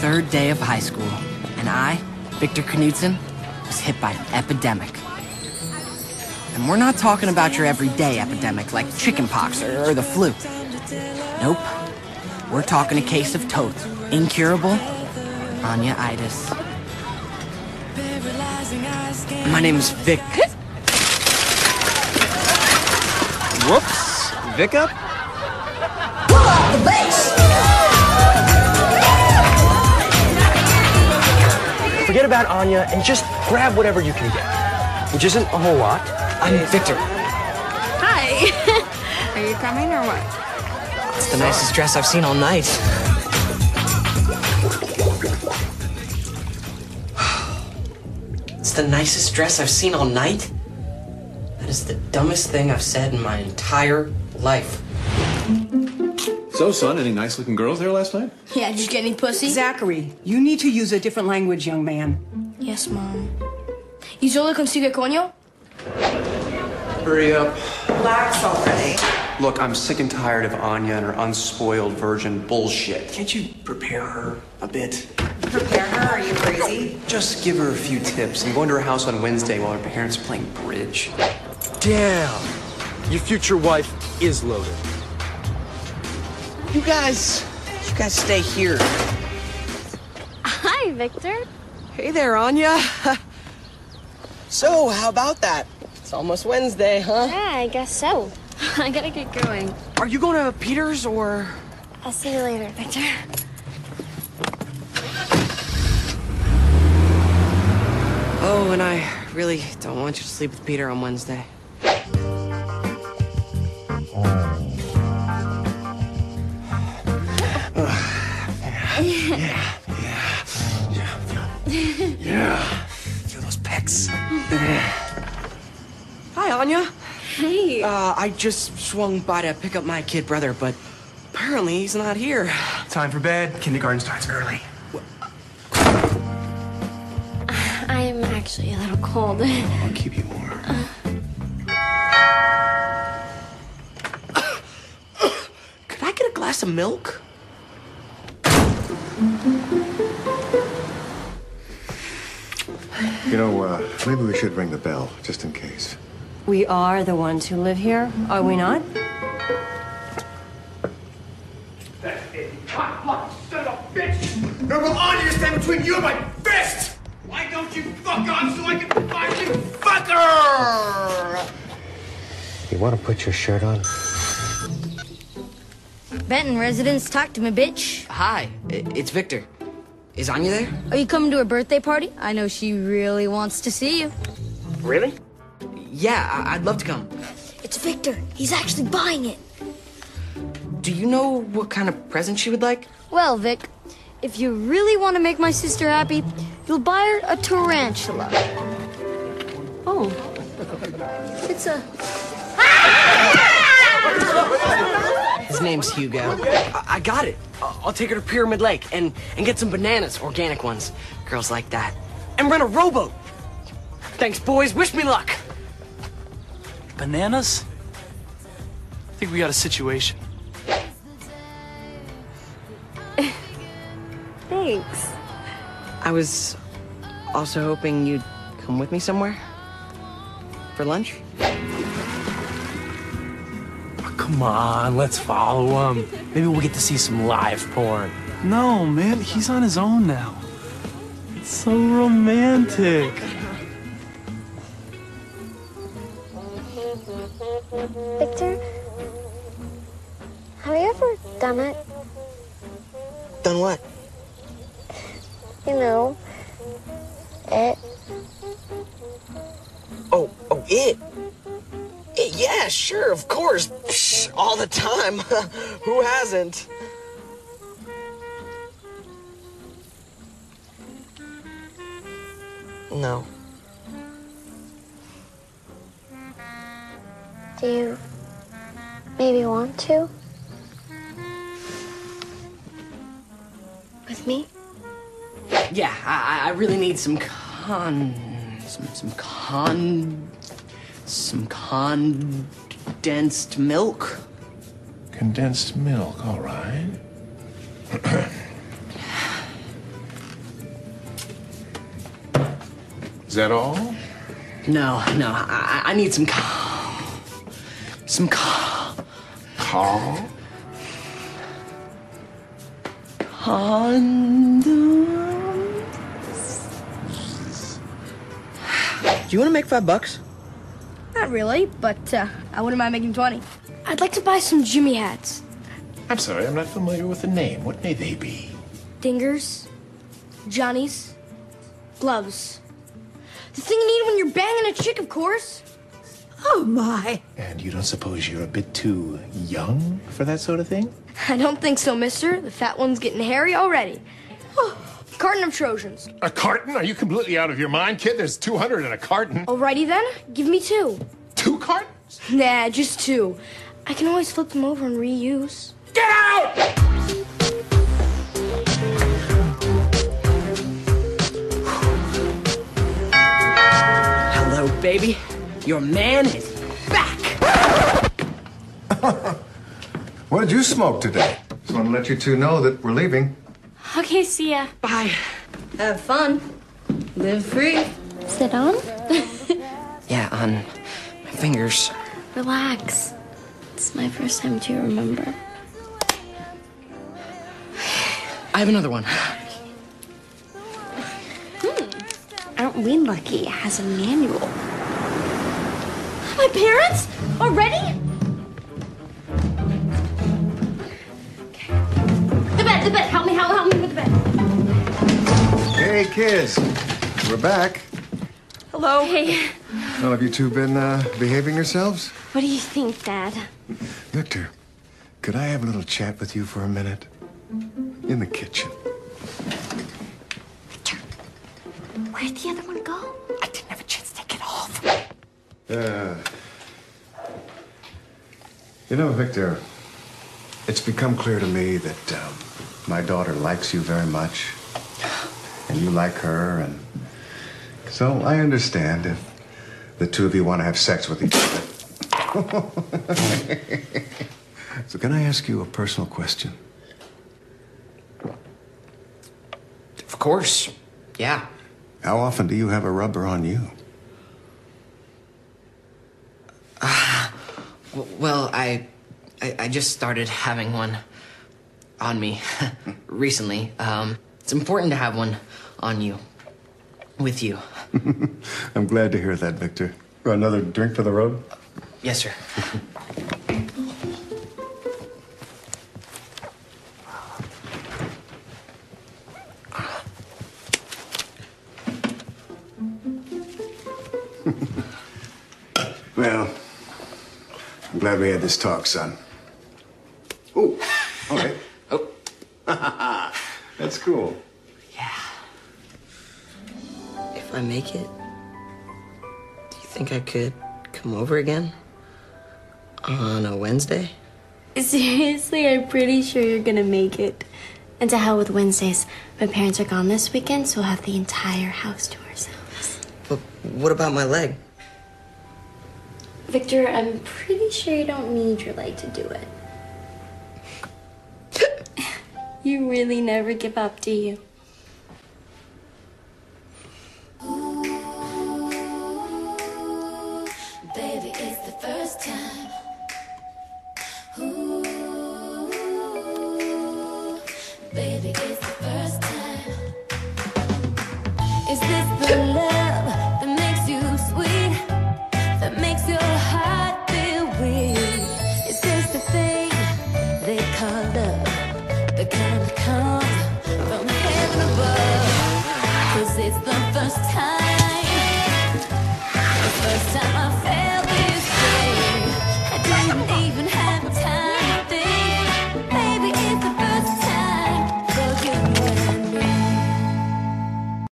third day of high school, and I, Victor Knudsen, was hit by an epidemic. And we're not talking about your everyday epidemic like chickenpox or the flu. Nope. We're talking a case of totes. Incurable Anya-itis. My name's Vic. Whoops. Vic up? Pull up the bass! Forget about Anya and just grab whatever you can get, which isn't a whole lot. I'm Victor. Hi. Are you coming or what? It's the nicest dress I've seen all night. It's the nicest dress I've seen all night? That is the dumbest thing I've said in my entire life. So, son, any nice-looking girls there last night? Yeah, did you get any pussy? Zachary, you need to use a different language, young man. Yes, Mom. ¿Y solo consigue coño? Hurry up. Relax already. Look, I'm sick and tired of Anya and her unspoiled virgin bullshit. Can't you prepare her a bit? Prepare her? Are you crazy? Just give her a few tips. I'm going to her house on Wednesday while her parents are playing bridge. Damn. Your future wife is loaded. You guys stay here. Hi, Victor. Hey there, Anya. So, how about that? It's almost Wednesday, huh? Yeah, I guess so. I gotta get going. Are you going to Peter's or... I'll see you later, Victor. Oh, and I really don't want you to sleep with Peter on Wednesday. Yeah. Feel those pecs. Hi, Anya. Hey. I just swung by to pick up my kid brother, but apparently he's not here. Time for bed. Kindergarten starts early. I'm actually a little cold. I'll keep you warm. Could I get a glass of milk? You know, maybe we should ring the bell, just in case. We are the ones who live here, are we not? Son of a bitch! Now will Anya stand between you and my fist! Why don't you fuck off so I can finally fuck her? You want to put your shirt on? Benton residence, talk to me, bitch. Hi, it's Victor. Is Anya there? Are you coming to her birthday party? I know she really wants to see you. Really? Yeah, I'd love to come. It's Victor. He's actually buying it. Do you know what kind of present she would like? Well, Vic, if you really want to make my sister happy, you'll buy her a tarantula. Oh. It's a... His name's Hugo. I got it. I'll take her to Pyramid Lake and get some bananas, organic ones. Girls like that. And rent a rowboat. Thanks, boys. Wish me luck. Bananas? I think we got a situation. Thanks. I was also hoping you'd come with me somewhere. For lunch? Oh, come on, let's follow him. Maybe we'll get to see some live porn. No, man, he's on his own now. It's so romantic. Victor, have you ever done it? Done what? You know, it. Oh, it? Yeah, sure, of course. Psh, all the time. Who hasn't? No. Do you maybe want to? With me? Yeah, I really need some condensed milk. Condensed milk, all right. that all? No, I need some Carl? condoms. Do you want to make $5? Not really, but I wouldn't mind making 20. I'd like to buy some Jimmy hats. I'm sorry, I'm not familiar with the name. What may they be? Dingers, Johnnies, gloves. The thing you need when you're banging a chick, of course. Oh, my. And you don't suppose you're a bit too young for that sort of thing? I don't think so, mister. The fat one's getting hairy already. Oh, carton of Trojans. A carton? Are you completely out of your mind, kid? There's 200 in a carton. Alrighty then, give me 2. 2 cartons? Nah, just 2. I can always flip them over and reuse. Get out! Hello, baby. Your man is back. What did you smoke today? Just want to let you two know that we're leaving. Okay, see ya. Bye. Have fun. Live free. Sit on? Yeah, on my fingers. Relax. It's my first time to remember. I have another one. Aren't we lucky it has a manual? My parents? Already? The bed. Help me with the bed. Hey, kids. We're back. Hello. Hey. Well, have you two been behaving yourselves? What do you think, Dad? Victor, could I have a little chat with you for a minute? In the kitchen. Victor, where'd the other one go? I didn't have a chance to take it off. You know, Victor, it's become clear to me that my daughter likes you very much, and you like her, and so I understand if the two of you want to have sex with each other. So can I ask you a personal question? Of course. Yeah. How often do you have a rubber on you? Well, I just started having one on me recently. It's important to have one on you. With you. I'm glad to hear that, Victor. Another drink for the road? Yes, sir. Well, I'm glad we had this talk, son. Oh, okay. Oh. That's cool. Yeah. If I make it, do you think I could come over again? On a Wednesday? Seriously, I'm pretty sure you're gonna make it. And to hell with Wednesdays. My parents are gone this weekend, so we'll have the entire house to ourselves. But what about my leg? Victor, I'm pretty sure you don't need your leg to do it. You really never give up, do you? Baby, it's the first time. Ooh, baby, it's